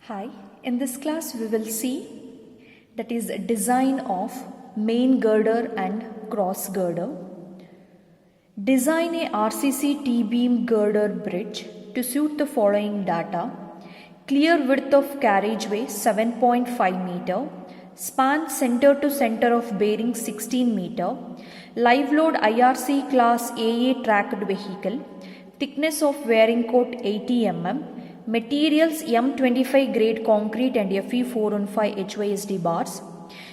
Hi, in this class we will see that is design of main girder and cross girder. Design a RCC T-beam girder bridge to suit the following data. Clear width of carriageway 7.5 meter, span center to center of bearing 16 meter, live load IRC class AA tracked vehicle, thickness of wearing coat 80 mm, materials M25 grade concrete and Fe415 HYSD bars.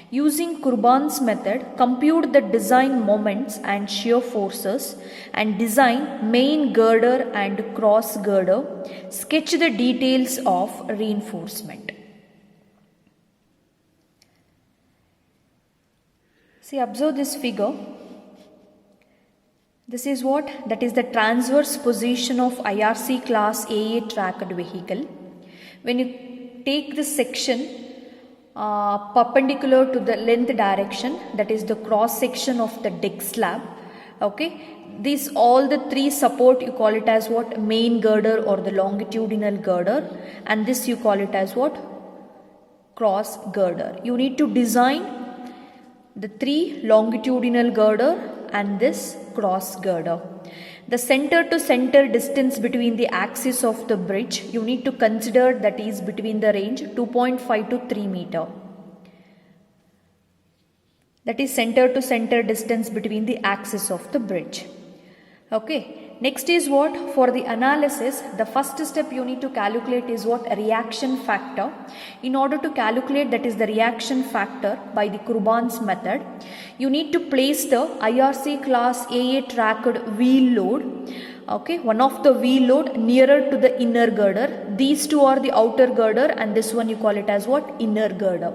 Using Kurban's method, compute the design moments and shear forces and design main girder and cross girder. Sketch the details of reinforcement. See, observe this figure. This is what? That is the transverse position of IRC class AA tracked vehicle. When you take this section perpendicular to the length direction, that is the cross section of the deck slab, okay, these all the three support, you call it as what? Main girder or the longitudinal girder, and this you call it as what? Cross girder. You need to design the three longitudinal girder and this cross girder. The center to center distance between the axis of the bridge you need to consider, that is between the range 2.5 to 3 meter. That is center to center distance between the axis of the bridge. Okay. Next is what? For the analysis, the first step you need to calculate is what? A reaction factor. In order to calculate, that is the reaction factor by the Kurban's method, you need to place the IRC class AA tracked wheel load, okay, one of the wheel load nearer to the inner girder. These two are the outer girder and this one you call it as what? Inner girder.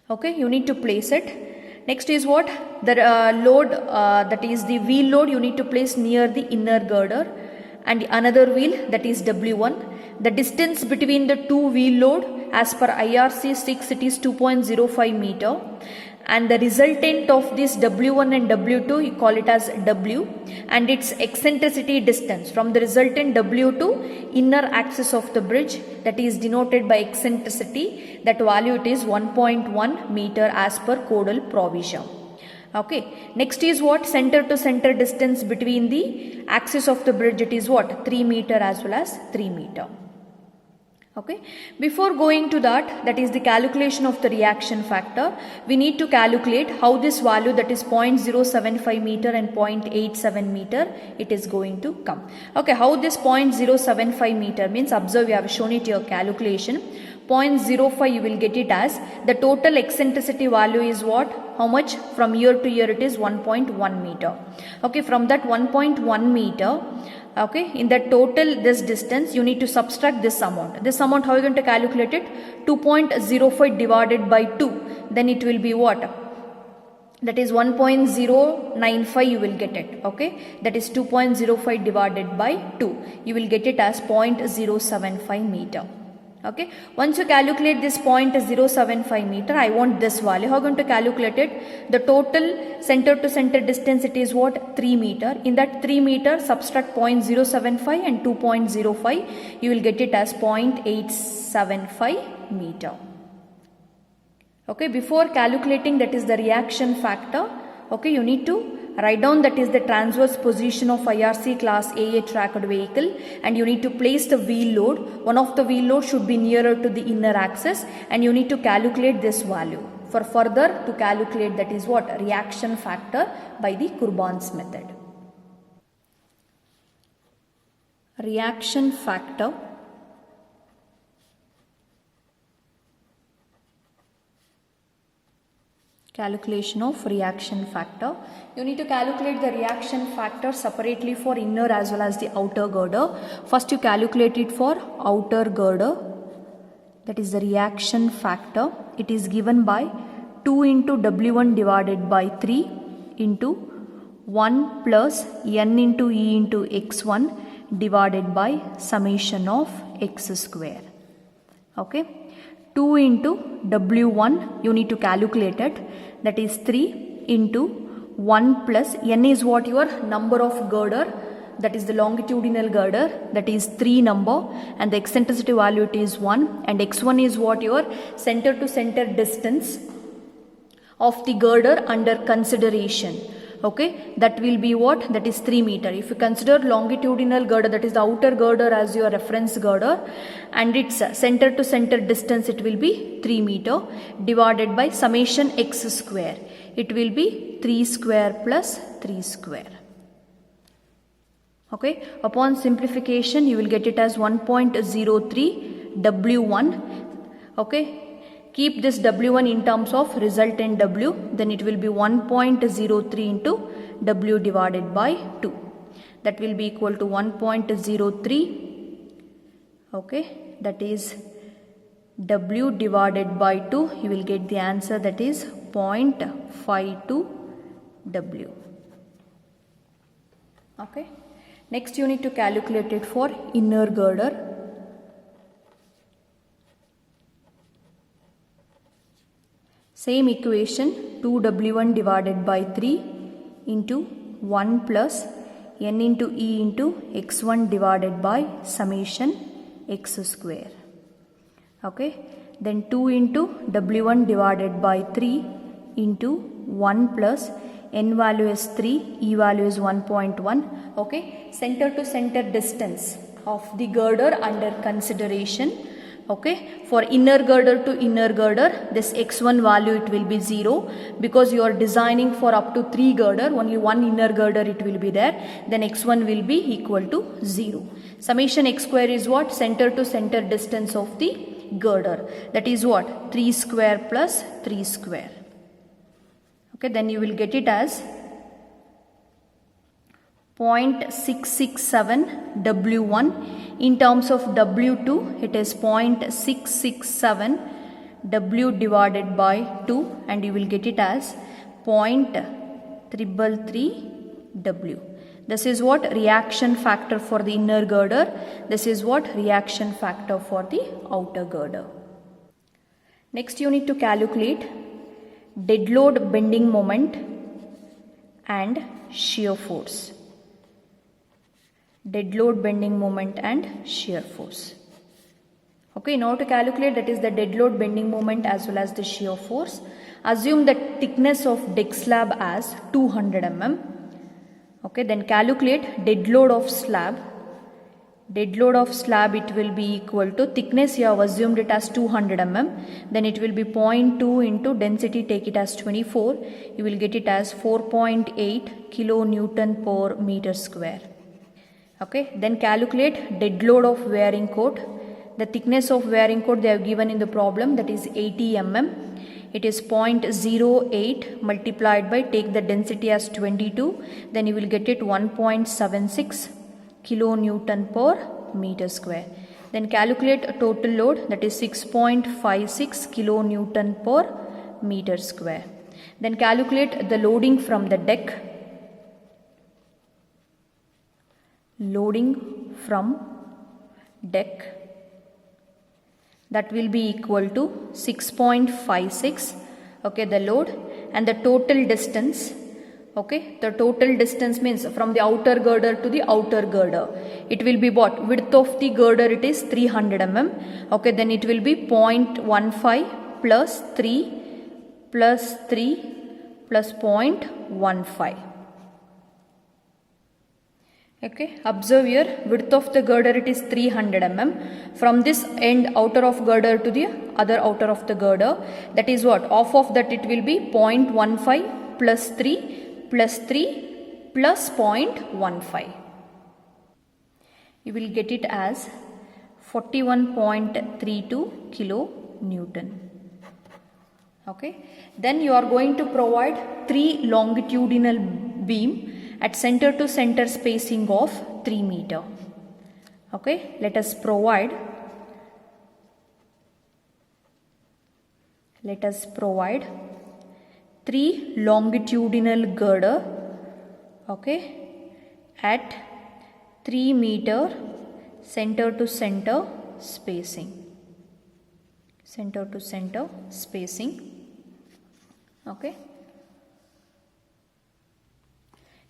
Okay, you need to place it. Next is what? The load, that is the wheel load, you need to place near the inner girder, and another wheel, that is W1. The distance between the two wheel load as per IRC 6 it is 2.05 meter, and the resultant of this W1 and W2 you call it as W, and its eccentricity distance from the resultant W to inner axis of the bridge, that is denoted by eccentricity, that value it is 1.1 meter as per codal provision. Okay. Next is what? Center to center distance between the axis of the bridge, it is what? 3 meter as well as 3 meter. Okay. Before going to that is the calculation of the reaction factor, we need to calculate how this value, that is 0.075 meter and 0.87 meter, it is going to come. Okay. How this 0.075 meter means? Observe, we have shown it your calculation. 0.05 you will get it as the total eccentricity value is what? How much? From year to year it is 1.1 meter. Okay. From that 1.1 meter, okay, in the total this distance you need to subtract this amount. This amount, how are you going to calculate it? 2.05 divided by 2, then it will be what? That is 1.095 you will get it. Okay, that is 2.05 divided by 2, you will get it as 0.075 meter. Okay, once you calculate this 0.075 meter, I want this value. How are you going to calculate it? The total center to center distance, it is what? 3 meter. In that 3 meter, subtract 0.075 and 2.05, you will get it as 0.875 meter. Okay, before calculating, that is the reaction factor, okay, you need to write down, that is the transverse position of IRC class AA tracked vehicle, and you need to place the wheel load. One of the wheel load should be nearer to the inner axis, and you need to calculate this value. For further to calculate, that is what? Reaction factor by the Kurban's method. Reaction factor. Calculation of reaction factor. You need to calculate the reaction factor separately for inner as well as the outer girder. First you calculate it for outer girder, that is the reaction factor. It is given by 2 into W1 divided by 3 into 1 plus N into E into X1 divided by summation of X square. Okay. 2 into W1 you need to calculate it, that is 3 into 1 plus N is what? Your number of girder. that is the longitudinal girder, that is 3 number, and the eccentricity value it is 1, and x1 is what your center to center distance of the girder under consideration. Okay, that will be what? That is 3 meter. If you consider longitudinal girder, that is the outer girder as your reference girder, and its center to center distance it will be 3 meter divided by summation x square. It will be 3 square plus 3 square. Okay, upon simplification you will get it as 1.03 W1. Okay, keep this W1 in terms of resultant W, then it will be 1.03 into W divided by 2. That will be equal to 1.03. Okay, that is W divided by 2. You will get the answer, that is 0.52 W. Okay, next you need to calculate it for inner girder. Same equation, 2W1 divided by 3 into 1 plus n into e into x1 divided by summation x square. Okay, then 2 into W1 divided by 3 into 1 plus n value is 3, e value is 1.1. Okay, center to center distance of the girder under consideration. Okay, for inner girder to inner girder, this x1 value it will be 0, because you are designing for up to 3 girder, only one inner girder it will be there, then x1 will be equal to 0. Summation x square is what? Center to center distance of the girder, that is what? 3 square plus 3 square. Okay, then you will get it as 0.667 W1. In terms of W2, it is 0.667 W divided by 2, and you will get it as 0.333 W. This is what? Reaction factor for the inner girder. This is what? Reaction factor for the outer girder. Next you need to calculate dead load bending moment and shear force. Dead load bending moment and shear force. Okay, in order to calculate, that is the dead load bending moment as well as the shear force, assume the thickness of deck slab as 200 mm. Okay, then calculate dead load of slab. Dead load of slab it will be equal to thickness, you have assumed it as 200 mm, then it will be 0.2 into density, take it as 24, you will get it as 4.8 kilonewton per meter square. Okay, then calculate dead load of wearing cord. The thickness of wearing cord they have given in the problem, that is 80 mm. It is 0.08 multiplied by, take the density as 22, then you will get it 1.76 kilonewton per meter square. Then calculate a total load, that is 6.56 kilonewton per meter square. Then calculate the loading from the deck. Loading from deck, that will be equal to 6.56. Okay, the load, and the total distance. Okay, the total distance means from the outer girder to the outer girder, it will be what? Width of the girder it is 300 mm. Okay, then it will be 0.15 plus 3 plus 3 plus 0.15. Okay, observe here, width of the girder it is 300 mm. From this end outer of girder to the other outer of the girder, that is what? Off of that it will be 0.15 plus 3 plus 3 plus 0.15. You will get it as 41.32 kilonewton. Okay, then you are going to provide 3 longitudinal beam at center to center spacing of 3 meter. Okay, let us provide 3 longitudinal girder, okay, at 3 meter center to center spacing. Center to center spacing. Okay.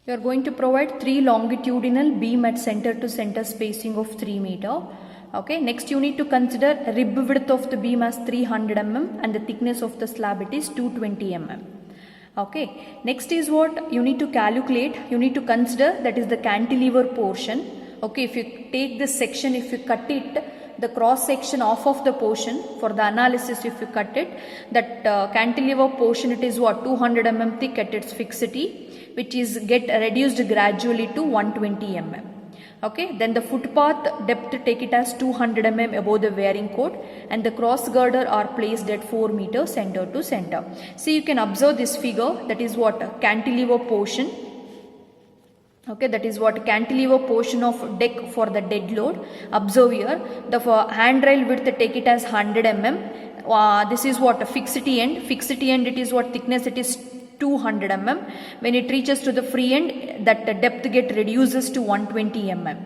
You are going to provide 3 longitudinal beam at center to center spacing of 3 meter. Okay, next you need to consider rib width of the beam as 300 mm and the thickness of the slab it is 220 mm. Okay, next is what you need to calculate, you need to consider, that is the cantilever portion. Okay, if you take this section, if you cut it, the cross section off of the portion for the analysis, if you cut it, that cantilever portion it is what 200 mm thick at its fixity, which is get reduced gradually to 120 mm. Okay, then the footpath depth take it as 200 mm above the wearing cord, and the cross girder are placed at 4 meters center to center. See, you can observe this figure, that is what cantilever portion. Okay, that is what cantilever portion of deck for the dead load. Observe here, the handrail width take it as 100 mm. This is what fixity end it is what thickness it is 200 mm. When it reaches to the free end, that depth get reduces to 120 mm.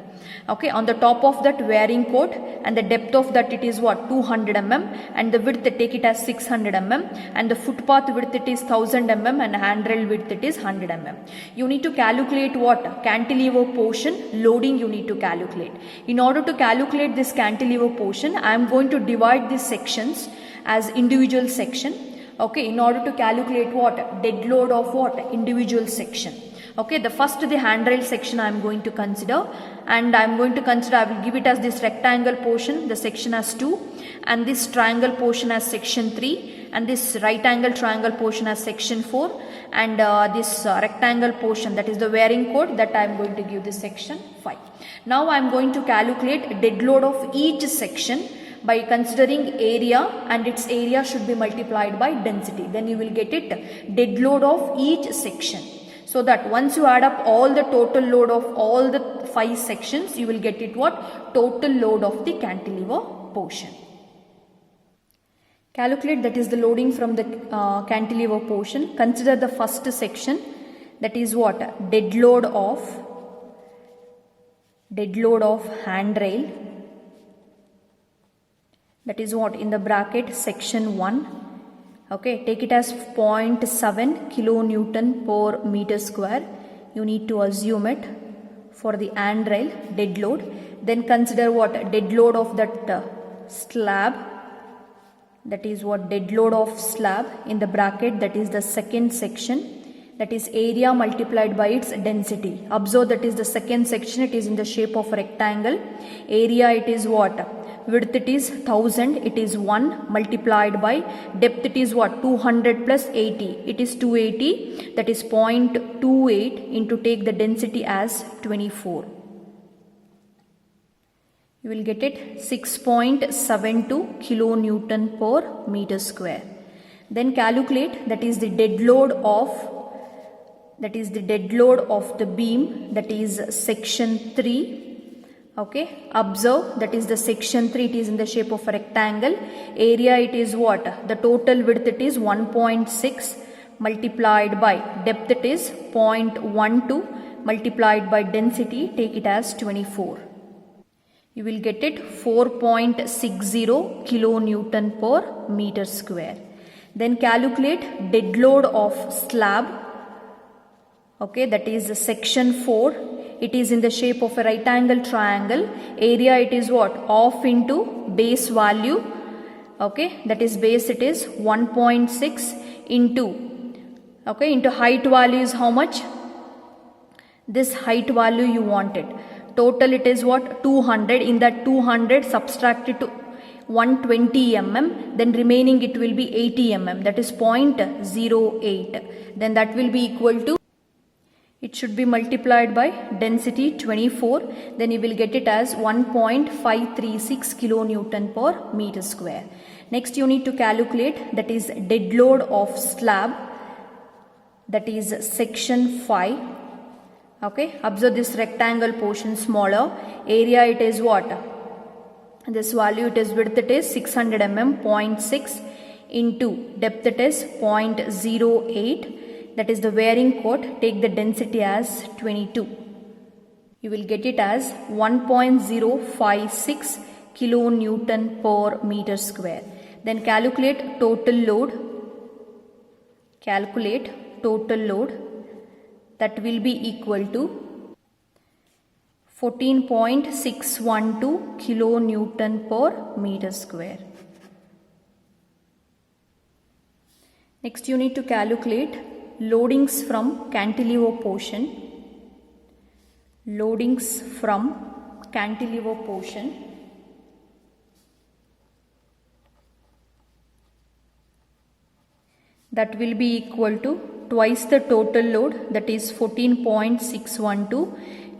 Okay, on the top of that wearing cord, and the depth of that it is what 200 mm, and the width take it as 600 mm, and the footpath width it is 1000 mm, and handrail width it is 100 mm. You need to calculate what cantilever portion loading you need to calculate. In order to calculate this cantilever portion, I am going to divide these sections as individual section. Okay, in order to calculate what dead load of what individual section. Okay, the first the handrail section I am going to consider, and I am going to consider, I will give it as this rectangle portion, the section as 2, and this triangle portion as section 3, and this right angle triangle portion as section 4, and this rectangle portion, that is the wearing cord, that I am going to give this section 5. Now I am going to calculate dead load of each section by considering area, and its area should be multiplied by density. Then you will get it dead load of each section. So that once you add up all the total load of all the 5 sections, you will get it what total load of the cantilever portion. Calculate, that is the loading from the cantilever portion. Consider the first section, that is what dead load of handrail, that is what in the bracket section 1. Okay, take it as 0.7 kilonewton per meter square. You need to assume it for the handrail dead load. Then consider what dead load of that slab, that is what dead load of slab in the bracket, that is the second section, that is area multiplied by its density. Observe, that is the second section, it is in the shape of a rectangle. Area it is what? Width it is 1000, it is 1 multiplied by depth it is what 200 plus 80, it is 280, that is 0.28 into take the density as 24. You will get it 6.72 kilonewton per meter square. Then calculate, that is the dead load of the beam, that is section 3. Okay, observe, that is the section 3, it is in the shape of a rectangle. Area it is what? The total width it is 1.6 multiplied by depth it is 0.12 multiplied by density, take it as 24. You will get it 4.60 kilonewton per meter square. Then calculate dead load of slab. Okay, that is section 4. It is in the shape of a right angle triangle. Area it is what? Off into base value. Okay, that is base it is 1.6 into height value is how much? This height value you want it. Total it is what? 200. In that 200 subtract it to 120 mm. Then remaining it will be 80 mm. That is 0.08. Then that will be equal to, it should be multiplied by density 24, then you will get it as 1.536 kilonewton per meter square. Next you need to calculate, that is dead load of slab, that is section 5. Okay, observe this rectangle portion smaller. Area it is what? This value it is width it is 600 mm, 0.6 into depth it is 0.08. That is the wearing cord, take the density as 22. You will get it as 1.056 kilonewton per meter square. Then calculate total load. that will be equal to 14.612 kilonewton per meter square. Next you need to calculate loadings from cantilever portion. Loadings from cantilever portion. That will be equal to twice the total load, that is 14.612.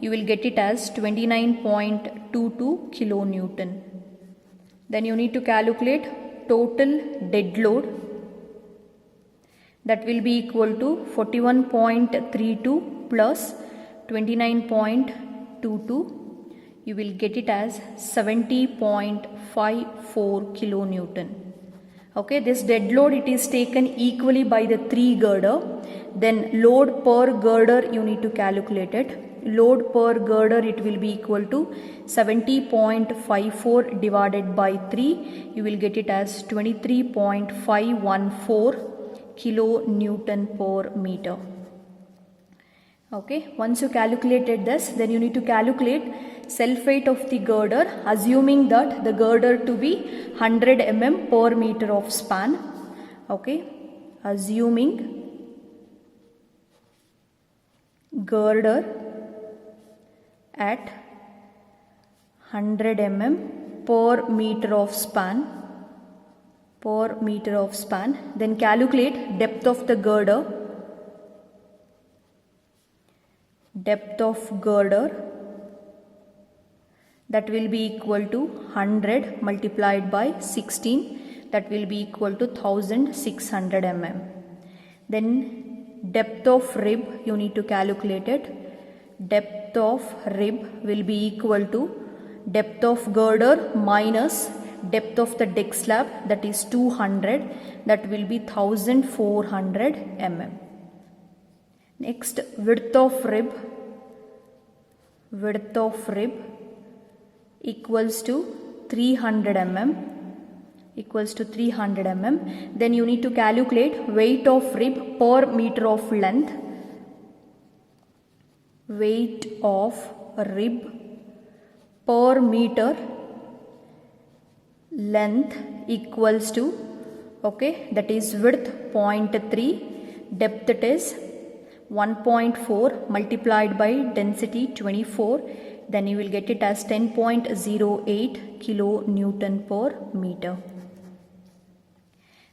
You will get it as 29.22 kilonewton. Then you need to calculate total dead load. That will be equal to 41.32 plus 29.22. You will get it as 70.54 kilonewton. Okay, this dead load, it is taken equally by the 3 girder. Then load per girder you need to calculate it. Load per girder, it will be equal to 70.54 divided by 3. You will get it as 23.514 kilonewton per meter. Okay, once you calculated this, then you need to calculate self weight of the girder, assuming that the girder to be 100 mm per meter of span. Okay, assuming girder at 100 mm per meter of span, then calculate depth of the girder. Depth of girder, that will be equal to 100 multiplied by 16, that will be equal to 1600 mm. Then depth of rib, you need to calculate it. Depth of rib will be equal to depth of girder minus depth of the deck slab, that is 200, that will be 1400 mm. Next, width of rib equals to 300 mm. Then you need to calculate weight of rib per meter of length. Weight of rib per meter length equals to, okay, that is width 0.3, depth it is 1.4 multiplied by density 24, then you will get it as 10.08 kilonewton per meter.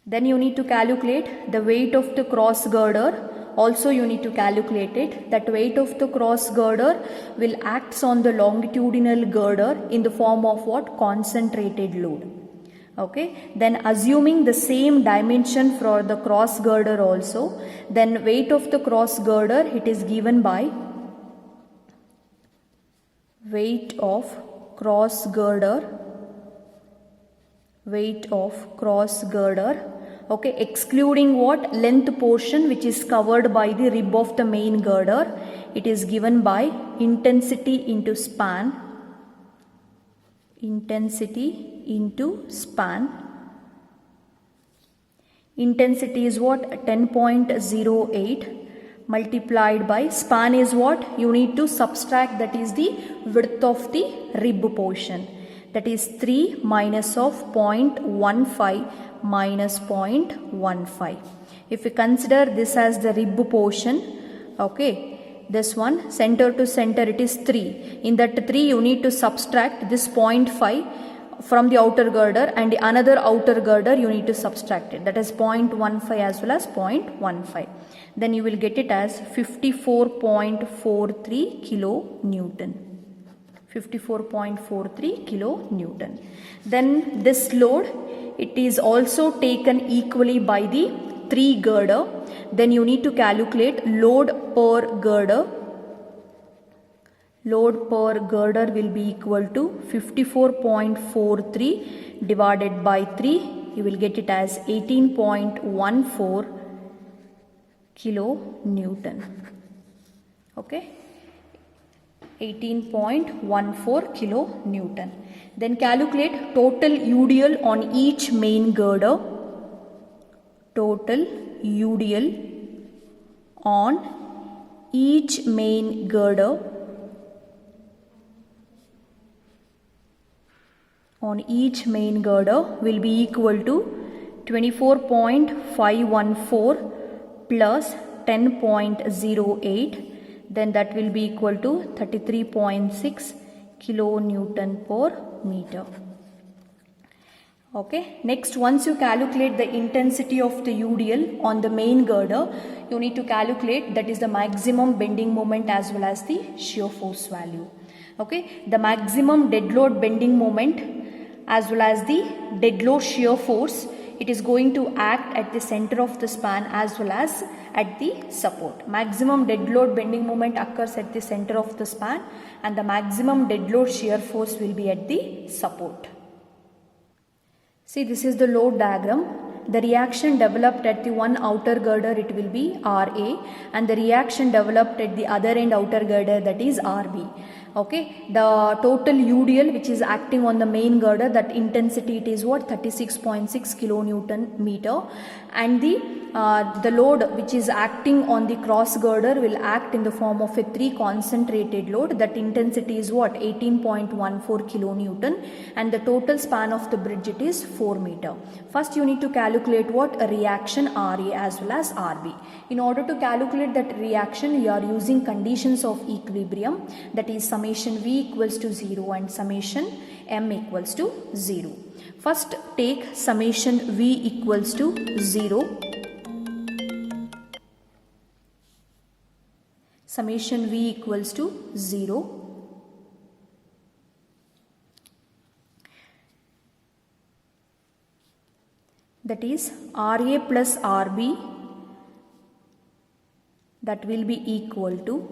Then you need to calculate the weight of the cross girder. Also you need to calculate it. That weight of the cross girder will act on the longitudinal girder in the form of what? Concentrated load. Okay, then assuming the same dimension for the cross girder also, then weight of the cross girder, it is given by weight of cross girder, okay, excluding what? Length portion which is covered by the rib of the main girder. It is given by intensity into span. Intensity is what? 10.08 multiplied by span is what? You need to subtract, that is the width of the rib portion. That is 3 minus of 0.15 minus 0.15. If we consider this as the rib portion, okay, this one center to center it is 3. In that 3 you need to subtract this 0.5 from the outer girder, and the another outer girder you need to subtract it, that is 0.15 as well as 0.15. Then you will get it as 54.43 kilonewton. 54.43 kilonewton. Then this load, it is also taken equally by the 3 girder. Then you need to calculate load per girder. Load per girder will be equal to 54.43 divided by 3. You will get it as 18.14 kilonewton. Okay, 18.14 kilonewton. Then calculate total UDL on each main girder. Total UDL on each main girder will be equal to 24.514 plus 10.08, then that will be equal to 33.6 kilonewton per meter. Okay, next, once you calculate the intensity of the UDL on the main girder, you need to calculate that is the maximum bending moment as well as the shear force value. Okay, the maximum dead load bending moment as well as the dead load shear force, it is going to act at the center of the span as well as at the support. Maximum dead load bending moment occurs at the center of the span and the maximum dead load shear force will be at the support. See, this is the load diagram. The reaction developed at the one outer girder, it will be RA, and the reaction developed at the other end outer girder, that is RB. Okay, the total UDL which is acting on the main girder, that intensity it is what, 36.6 kilonewton meter, and the load which is acting on the cross girder will act in the form of a 3 concentrated load, that intensity is what, 18.14 kilonewton, and the total span of the bridge it is 4 meter. First you need to calculate what, a reaction RA as well as RB. In order to calculate that reaction, you are using conditions of equilibrium, that is summation V equals to 0 and summation M equals to 0. First take summation V equals to 0. Summation V equals to 0. That is RA plus RB, that will be equal to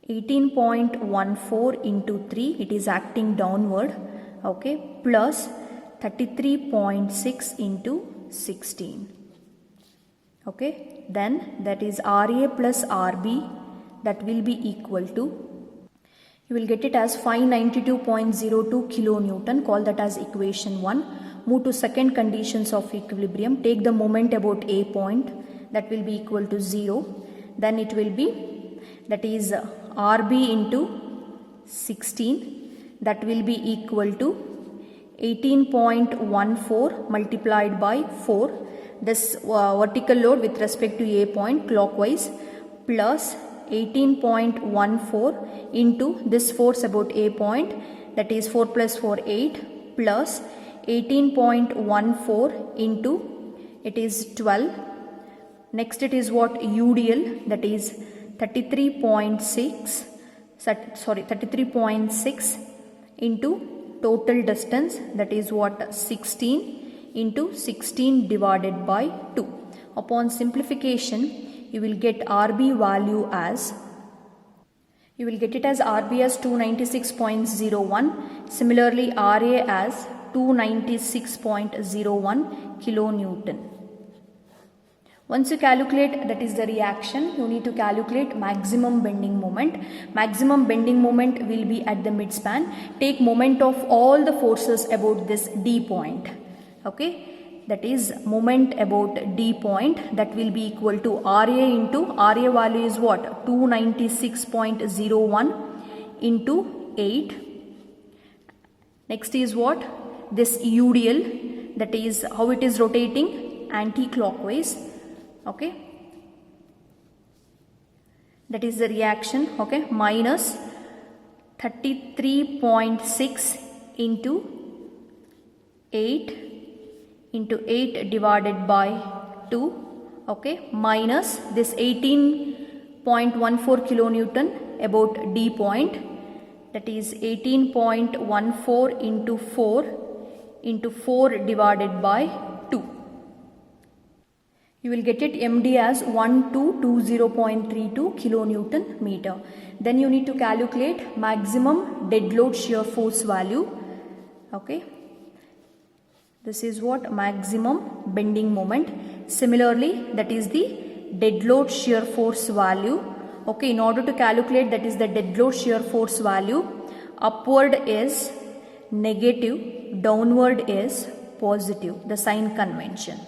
18.14 into 3, it is acting downward, okay, plus 33.6 into 16. Okay, then that is RA plus RB, that will be equal to, you will get it as 592.02 kilonewton, call that as equation 1. Move to second conditions of equilibrium, take the moment about A point, that will be equal to 0, then it will be, that is RB into 16, that will be equal to 18.14 multiplied by 4, this vertical load with respect to A point clockwise, plus 18.14 into this force about A point, that is 4 plus 4 8, plus 18.14 into, it is 12. Next it is what, UDL, that is 33.6 into total distance, that is what, 16 into 16 divided by 2. Upon simplification, you will get RB value as, you will get it as RB as 296.01, similarly RA as 296.01 kilonewton. Once you calculate, that is the reaction, you need to calculate maximum bending moment. Maximum bending moment will be at the midspan. Take moment of all the forces about this D point. Okay, that is moment about D point, that will be equal to RA into, RA value is what, 296.01 into 8. Next is what, this UDL, that is how it is rotating, anti-clockwise. Okay, that is the reaction. Okay, minus 33.6 into 8 into 8 divided by 2. Okay, minus this 18.14 kilonewton about D point, that is 18.14 into 4 divided by 2. You will get it MD as 1220.32 kilonewton meter. Then you need to calculate maximum dead load shear force value. Okay, this is what, maximum bending moment. Similarly, that is the dead load shear force value. Okay, in order to calculate, that is the dead load shear force value, upward is negative, downward is positive, the sign convention.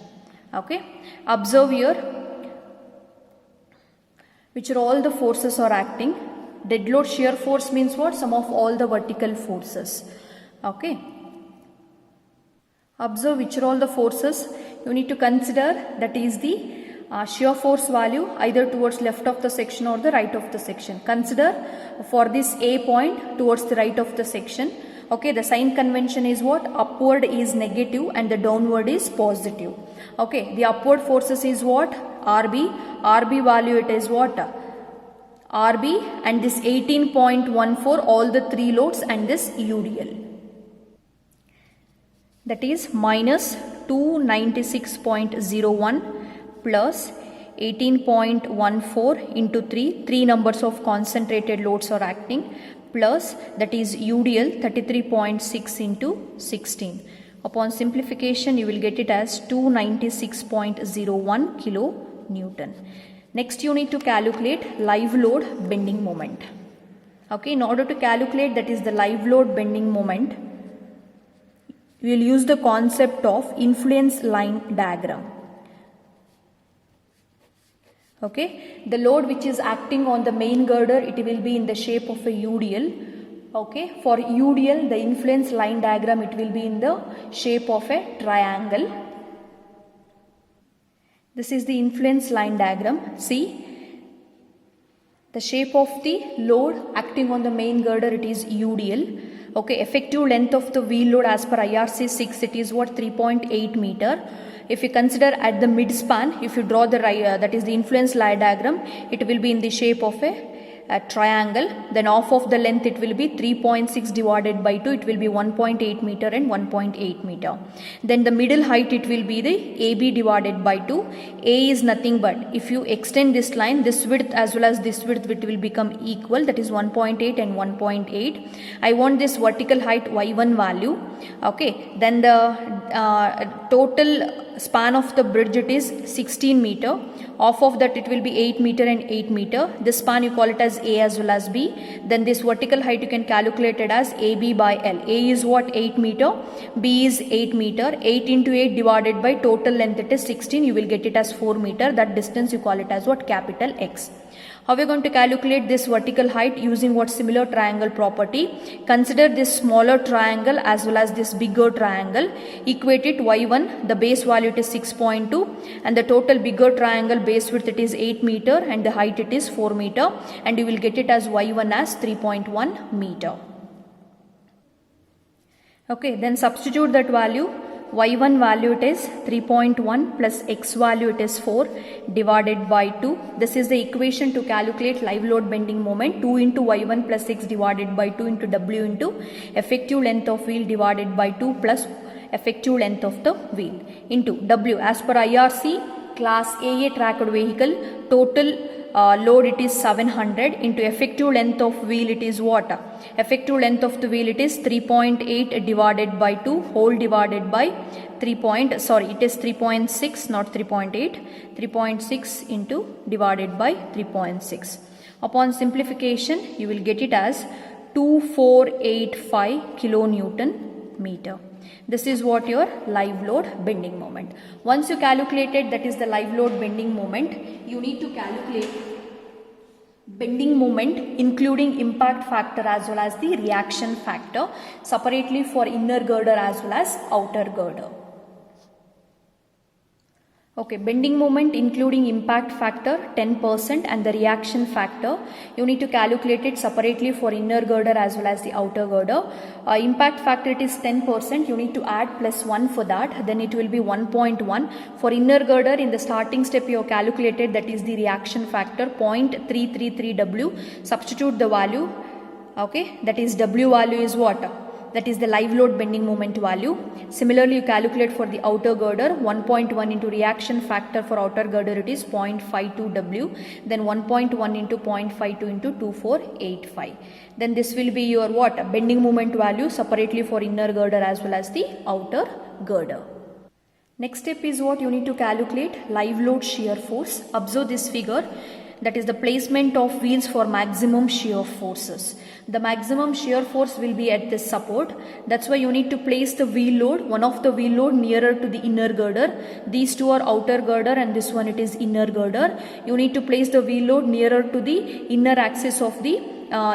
Okay, observe here, which are all the forces are acting. Dead load shear force means what? Sum of all the vertical forces. Okay. Observe which are all the forces you need to consider, that is the shear force value either towards left of the section or the right of the section. Consider for this A point towards the right of the section. Okay, the sign convention is what? Upward is negative and the downward is positive. Okay, the upward forces is what? RB. RB value it is what? RB, and this 18.14 all the three loads and this UDL. That is minus 296.01 plus 18.14 into 3 numbers of concentrated loads are acting, plus that is UDL 33.6 into 16. Upon simplification you will get it as 296.01 kilonewton. Next you need to calculate live load bending moment. Okay, in order to calculate that is the live load bending moment, we will use the concept of influence line diagram. Okay, the load which is acting on the main girder, it will be in the shape of a UDL. Okay, for UDL the influence line diagram, it will be in the shape of a triangle. This is the influence line diagram. See, the shape of the load acting on the main girder, it is UDL. Okay, effective length of the wheel load as per IRC 6, it is what? 3.8 meter. If you consider at the mid span, if you draw the that is the influence line diagram, it will be in the shape of a triangle. Then off of the length it will be 3.6 divided by 2, it will be 1.8 meter and 1.8 meter. Then the middle height it will be the AB divided by 2. A is nothing but, if you extend this line, this width as well as this width, it will become equal, that is 1.8 and 1.8. I want this vertical height y1 value. Okay, then the total span of the bridge, it is 16 meter. Off of that it will be 8 meter and 8 meter. This span you call it as A as well as B. Then this vertical height you can calculate it as AB by L. A is what? 8 meter. B is 8 meter. 8 into 8 divided by total length, it is 16. You will get it as 4 meter. That distance you call it as what? Capital X. How we are going to calculate this vertical height? Using what? Similar triangle property. Consider this smaller triangle as well as this bigger triangle. Equate it. Y1, the base value it is 6.2 and the total bigger triangle base width it is 8 meter and the height it is 4 meter, and you will get it as Y1 as 3.1 meter. Okay, then substitute that value. Y1 value it is 3.1 plus X value it is 4 divided by 2. This is the equation to calculate live load bending moment. 2 into Y1 plus X divided by 2 into W into effective length of wheel divided by 2 plus effective length of the wheel into W. As per IRC, class AA tracked vehicle, total load it is 700 into effective length of wheel it is what? Effective length of the wheel it is 3.8 divided by 2 whole divided by it is 3.6 not 3.8, 3.6 into divided by 3.6. Upon simplification you will get it as 2485 kilonewton meter. This is what your live load bending moment. Once you calculated that is the live load bending moment, you need to calculate bending moment including impact factor as well as the reaction factor separately for inner girder as well as outer girder. Okay, bending moment including impact factor 10% and the reaction factor, you need to calculate it separately for inner girder as well as the outer girder. Impact factor it is 10%, you need to add plus 1 for that, then it will be 1.1. For inner girder in the starting step you have calculated, that is the reaction factor 0.333W. Substitute the value. Okay, that is W value is what? That is the live load bending moment value. Similarly, you calculate for the outer girder 1.1 into reaction factor for outer girder it is 0.52W. Then 1.1 into 0.52 into 2485. Then this will be your what? Bending moment value separately for inner girder as well as the outer girder. Next step is what? You need to calculate live load shear force. Observe this figure. That is the placement of wheels for maximum shear forces. The maximum shear force will be at this support. That's why you need to place the wheel load, one of the wheel load nearer to the inner girder. These two are outer girder and this one it is inner girder. You need to place the wheel load nearer to the inner axis of the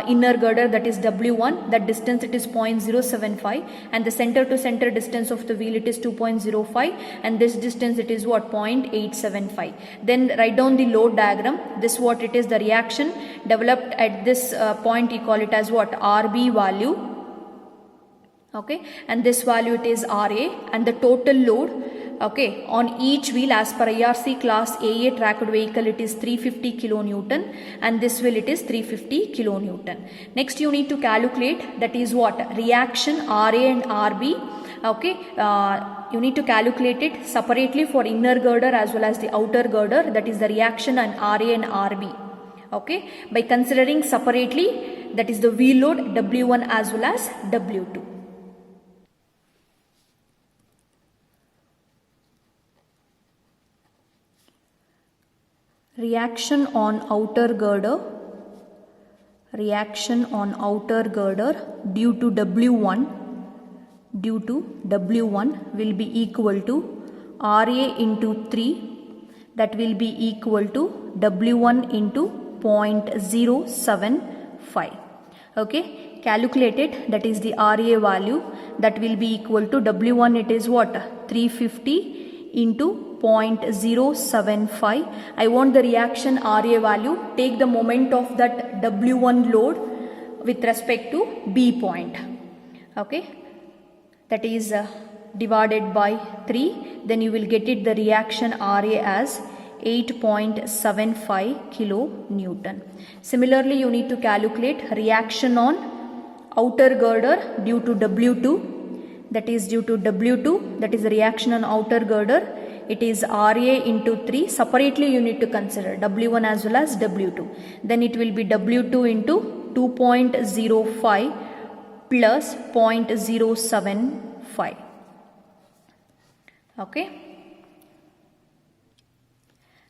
inner girder, that is W1. That distance it is 0.075, and the center to center distance of the wheel it is 2.05, and this distance it is what, 0.875. Then write down the load diagram. This what it is, the reaction developed at this point, you call it as what, RB value. Okay, and this value it is RA, and the total load, okay, on each wheel as per IRC class AA tracked vehicle it is 350 kilonewton, and this wheel it is 350 kilonewton. Next you need to calculate, that is what, reaction RA and RB. Okay, you need to calculate it separately for inner girder as well as the outer girder, that is the reaction and RA and RB. Okay, by considering separately, that is the wheel load W1 as well as W2. Reaction on outer girder due to W1 will be equal to RA into 3, that will be equal to W1 into 0.075. Okay, calculate it, that is the RA value, that will be equal to W1 it is what, 350 into 0.075. I want the reaction RA value. Take the moment of that W1 load with respect to B point. Okay, that is divided by 3. Then you will get it, the reaction RA as 8.75 kilonewton. Similarly, you need to calculate reaction on outer girder due to W2. That is due to W2, that is the reaction on outer girder. It is RA into 3. Separately you need to consider W1 as well as W2. Then it will be W2 into 2.05 plus 0.075. Okay.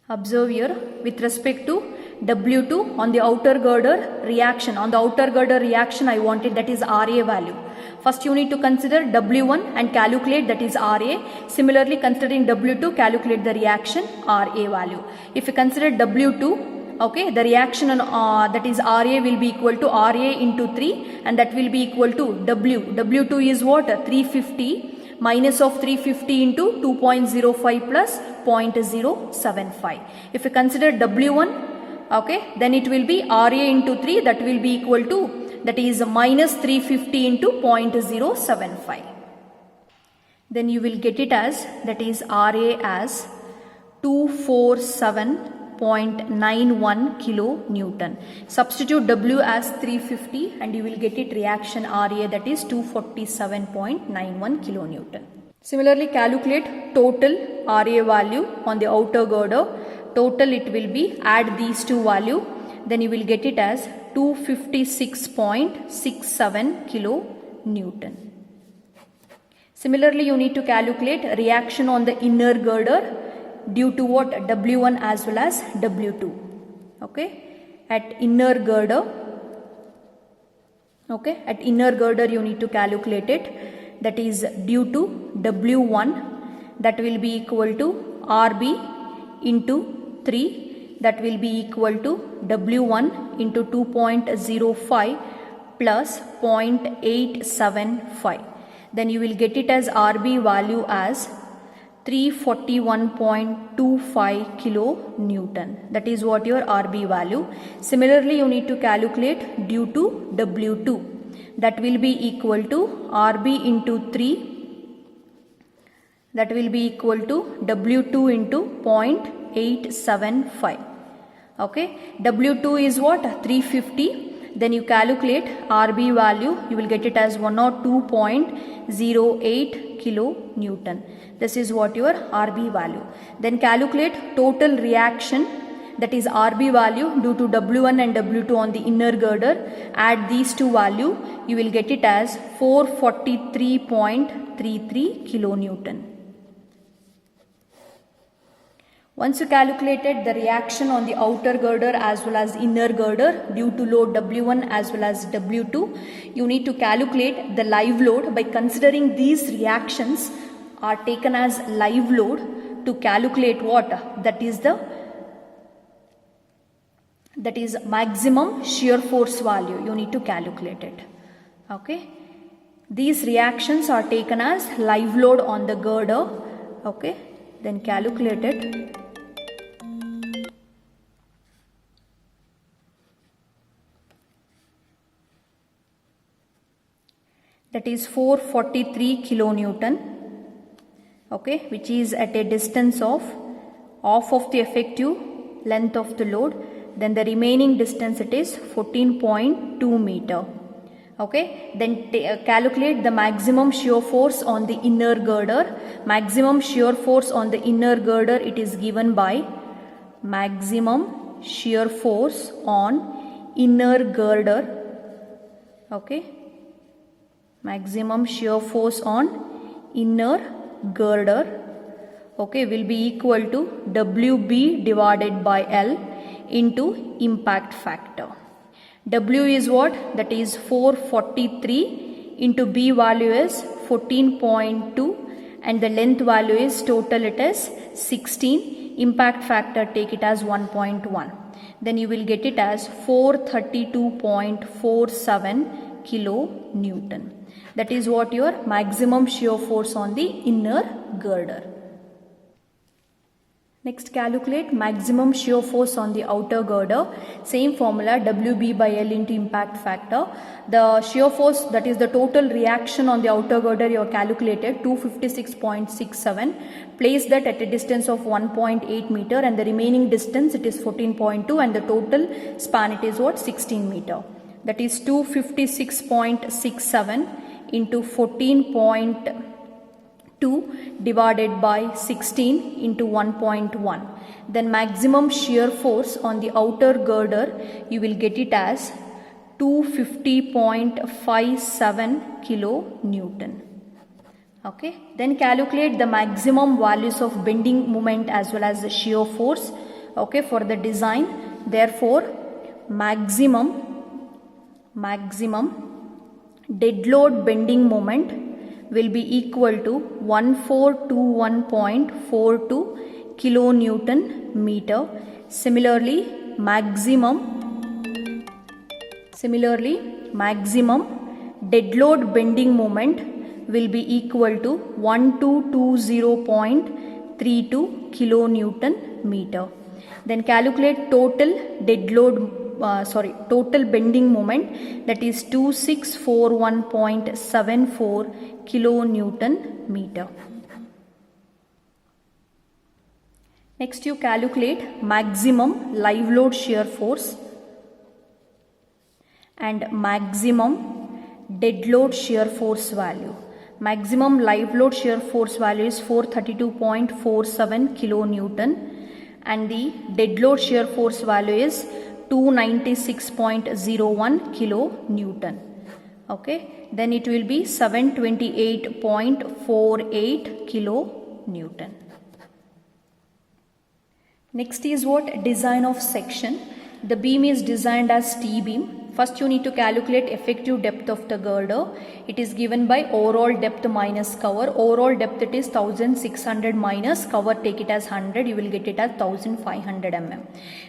Observe here, with respect to W2 on the outer girder reaction, I wanted, that is RA value. First you need to consider W1 and calculate, that is RA. Similarly, considering W2, calculate the reaction RA value. If you consider W2, okay, the reaction on that is RA will be equal to RA into 3, and that will be equal to W2 is what, 350 minus of 350 into 2.05 plus 0.075. If you consider W1, okay, then it will be RA into 3, that will be equal to, that is minus 350 into 0.075. Then you will get it as, that is RA as 247.91 kilonewton. Substitute W as 350 and you will get it reaction RA, that is 247.91 kilonewton. Similarly, calculate total RA value on the outer girder. Total it will be, add these two value, then you will get it as 256.67 kilonewton. Similarly, you need to calculate reaction on the inner girder due to what, W1 as well as W2. Okay, at inner girder, okay, at inner girder you need to calculate it, that is due to W1, that will be equal to RB into 3, that will be equal to W1 into 2.05 plus 0.875. Then you will get it as RB value as 341.25 kilonewton. That is what your RB value. Similarly, you need to calculate due to W2. That will be equal to RB into 3. That will be equal to W2 into 0.875. Okay, W2 is what, 350. Then you calculate RB value, you will get it as 102.08 kilonewton. This is what your RB value. Then calculate total reaction, that is RB value due to W1 and W2 on the inner girder. Add these two value, you will get it as 443.33 kilonewton. Once you calculated the reaction on the outer girder as well as inner girder due to load W1 as well as W2, you need to calculate the live load by considering these reactions are taken as live load to calculate what? That is maximum shear force value. You need to calculate it. Okay. These reactions are taken as live load on the girder. Okay. Then calculate it. That is 443 kilonewton, okay, which is at a distance of half of the effective length of the load. Then the remaining distance, it is 14.2 meter. Okay, then calculate the maximum shear force on the inner girder. Maximum shear force on the inner girder, it is given by maximum shear force on inner girder. Okay. Maximum shear force on inner girder, okay, will be equal to WB divided by L into impact factor. W is what? That is 443 into B value is 14.2 and the length value is total, it is 16. Impact factor, take it as 1.1. Then you will get it as 432.47 kilonewton. That is what your maximum shear force on the inner girder. Next, calculate maximum shear force on the outer girder. Same formula, WB by L into impact factor. The shear force, that is the total reaction on the outer girder, you have calculated 256.67. Place that at a distance of 1.8 meter and the remaining distance, it is 14.2 and the total span, it is what? 16 meter. That is 256.67 into 14.2 divided by 16 into 1.1. Then maximum shear force on the outer girder, you will get it as 250.57 kilonewton. Okay. Then calculate the maximum values of bending moment as well as the shear force, okay, for the design. Therefore, maximum dead load bending moment will be equal to 1421.42 kilonewton meter. Similarly, maximum dead load bending moment will be equal to 1220.32 kilonewton meter. Then calculate total total bending moment, that is 2641.74 kilonewton meter. Next, you calculate maximum live load shear force and maximum dead load shear force value. Maximum live load shear force value is 432.47 kilonewton and the dead load shear force value is 296.01 kilonewton. Okay, then it will be 728.48 kilonewton. Next is what? Design of section. The beam is designed as T-beam. First you need to calculate effective depth of the girder. It is given by overall depth minus cover. Overall depth, it is 1600 minus cover, take it as 100, you will get it as 1500 mm.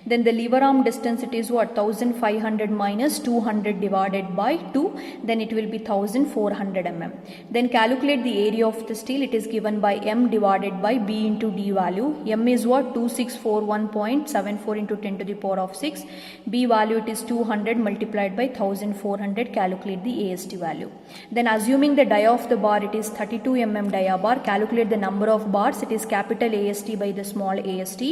Then the lever arm distance, it is what? 1500 minus 200 divided by 2, then it will be 1400 mm. Then calculate the area of the steel. It is given by M divided by B into D value. M is what? 2641.74 into 10 to the power of 6. B value, it is 200 multiplied by 1400, calculate the AST value. Then assuming the dia of the bar, it is 32 mm dia bar, calculate the number of bars. It is capital AST by the small AST,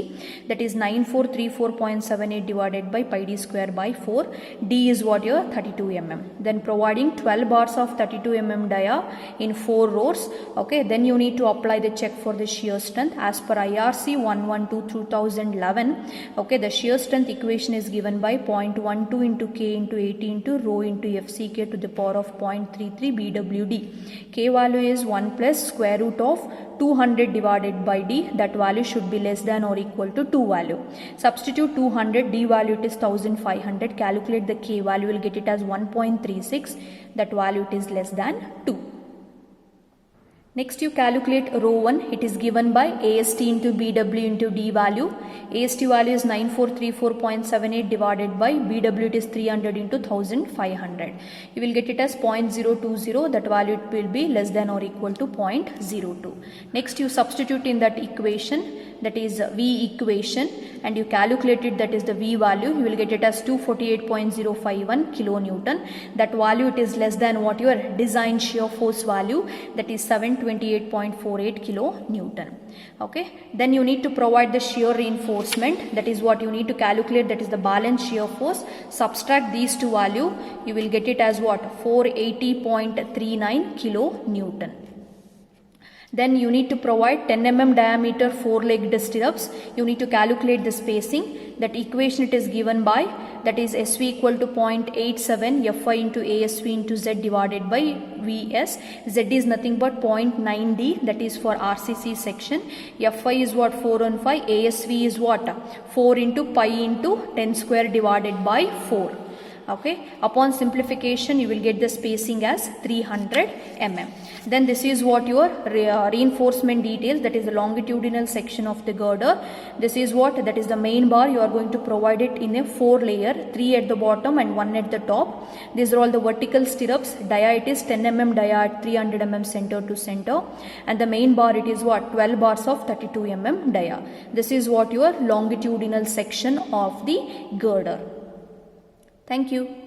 that is 9434.78 divided by pi d square by 4. D is what? Your 32 mm. Then providing 12 bars of 32 mm dia in 4 rows. Okay, then you need to apply the check for the shear strength as per IRC 112/2011. Okay, the shear strength equation is given by 0.12 into K into into 80 into rho into FCK to the power of 0.33 BWD. K value is 1 plus square root of 200 divided by D. That value should be less than or equal to 2 value. Substitute 200, D value it is 1500. Calculate the K value, will get it as 1.36. That value it is less than 2. Next you calculate rho 1, it is given by AST into BW into D value. AST value is 9434.78 divided by BW it is 300 into 1500. You will get it as 0.020, that value it will be less than or equal to 0.02. Next you substitute in that equation, that is V equation, and you calculate it, that is the V value, you will get it as 248.051 kilonewton. That value it is less than what your design shear force value, that is 728.48 kilonewton. Okay, then you need to provide the shear reinforcement, that is what you need to calculate, that is the balance shear force. Subtract these two value, you will get it as what, 480.39 kilonewton. Then you need to provide 10 mm diameter 4-legged stirrups. You need to calculate the spacing. That equation it is given by, that is SV equal to 0.87 Fy into ASV into Z divided by Vs. Z is nothing but 0.9D, that is for RCC section. Fy is what, 415. ASV is what, 4 into pi into 10 square divided by 4. Okay, upon simplification you will get the spacing as 300 mm. Then this is what your reinforcement details, that is the longitudinal section of the girder. This is what, that is the main bar, you are going to provide it in a 4 layer, 3 at the bottom and 1 at the top. These are all the vertical stirrups. Dia it is 10 mm dia at 300 mm center to center, and the main bar it is what, 12 bars of 32 mm dia. This is what your longitudinal section of the girder. Thank you.